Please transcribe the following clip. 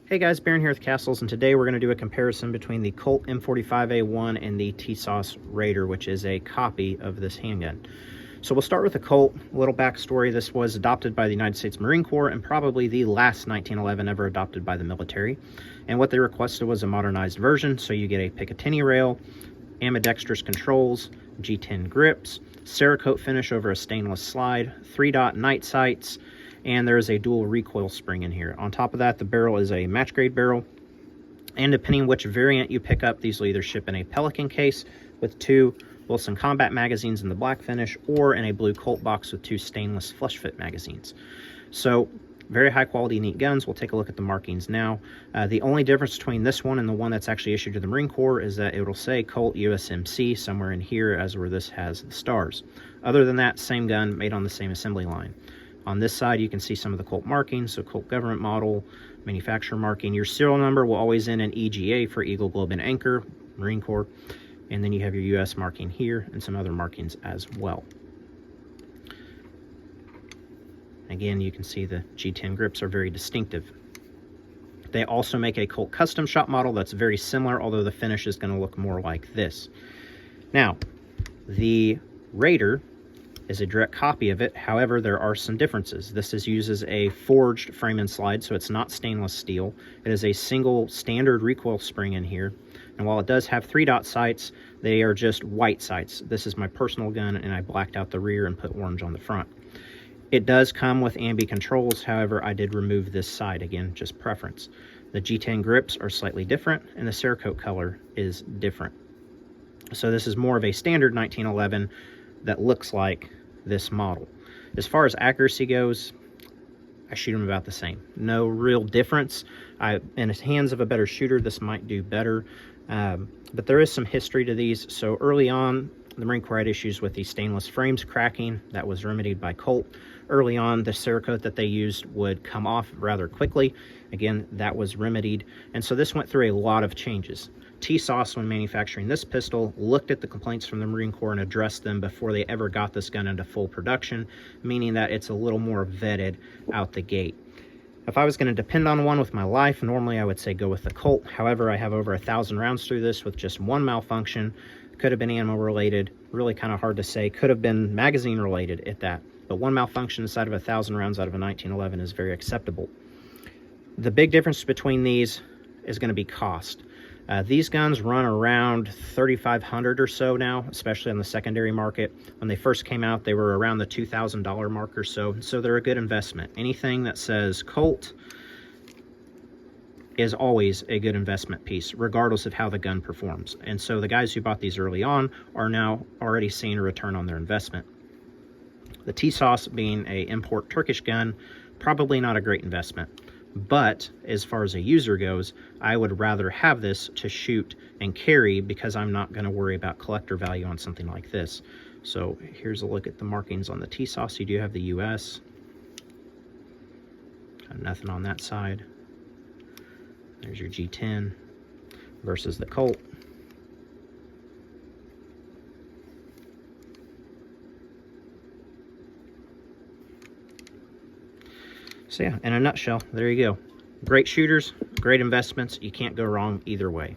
Hey guys, Baron here with Castles, and today we're going to do a comparison between the Colt M45A1 and the Tisas Raider, which is a copy of this handgun. So we'll start with the Colt. A little backstory: this was adopted by the United States Marine Corps and probably the last 1911 ever adopted by the military. And what they requested was a modernized version, so you get a Picatinny rail, ambidextrous controls, G10 grips, Cerakote finish over a stainless slide, 3-dot night sights, and there is a dual recoil spring in here. On top of that, the barrel is a match grade barrel, and depending on which variant you pick up, these will either ship in a Pelican case with 2 Wilson Combat magazines in the black finish, or in a blue Colt box with 2 stainless flush fit magazines. So very high quality, neat guns. We'll take a look at the markings now. The only difference between this one and the one that's actually issued to the Marine Corps is that it will say Colt USMC somewhere in here, as where this has the stars. Other than that, same gun, made on the same assembly line. On this side, you can see some of the Colt markings, so Colt government model, manufacturer marking. Your serial number will always end in EGA for Eagle, Globe, and Anchor, Marine Corps. And then you have your US marking here and some other markings as well. Again, you can see the G10 grips are very distinctive. They also make a Colt custom shop model that's very similar, although the finish is going to look more like this. Now, the Raider is a direct copy of it. However, there are some differences. This uses a forged frame and slide, so it's not stainless steel. It is a single standard recoil spring in here. And while it does have 3-dot sights, they are just white sights. This is my personal gun, and I blacked out the rear and put orange on the front. It does come with ambi controls. However, I did remove this side, again, just preference. The G10 grips are slightly different, and the Cerakote color is different. So this is more of a standard 1911 that looks like this model. As far as accuracy goes, I shoot them about the same. No real difference. In the hands of a better shooter, this might do better, but there is some history to these. So early on, the Marine Corps had issues with the stainless frames cracking. That was remedied by Colt. Early on, the Cerakote that they used would come off rather quickly. Again, that was remedied. And so this went through a lot of changes. Tisas, when manufacturing this pistol, looked at the complaints from the Marine Corps and addressed them before they ever got this gun into full production, meaning that it's a little more vetted out the gate. If I was going to depend on one with my life, normally I would say go with the Colt. However, I have over 1,000 rounds through this with just one malfunction. Could have been ammo related, really kind of hard to say. Could have been magazine related at that. But one malfunction inside of 1,000 rounds out of a 1911 is very acceptable. The big difference between these is going to be cost. These guns run around $3,500 or so now, especially on the secondary market. When they first came out, they were around the $2,000 mark or so they're a good investment. Anything that says Colt is always a good investment piece, regardless of how the gun performs. And so the guys who bought these early on are now already seeing a return on their investment. The Tisas, being an import Turkish gun, probably not a great investment. But as far as a user goes, I would rather have this to shoot and carry, because I'm not going to worry about collector value on something like this. So here's a look at the markings on the Tisas. You do have the US. Got nothing on that side. There's your G10 versus the Colt. So yeah, in a nutshell, there you go. Great shooters, great investments. You can't go wrong either way.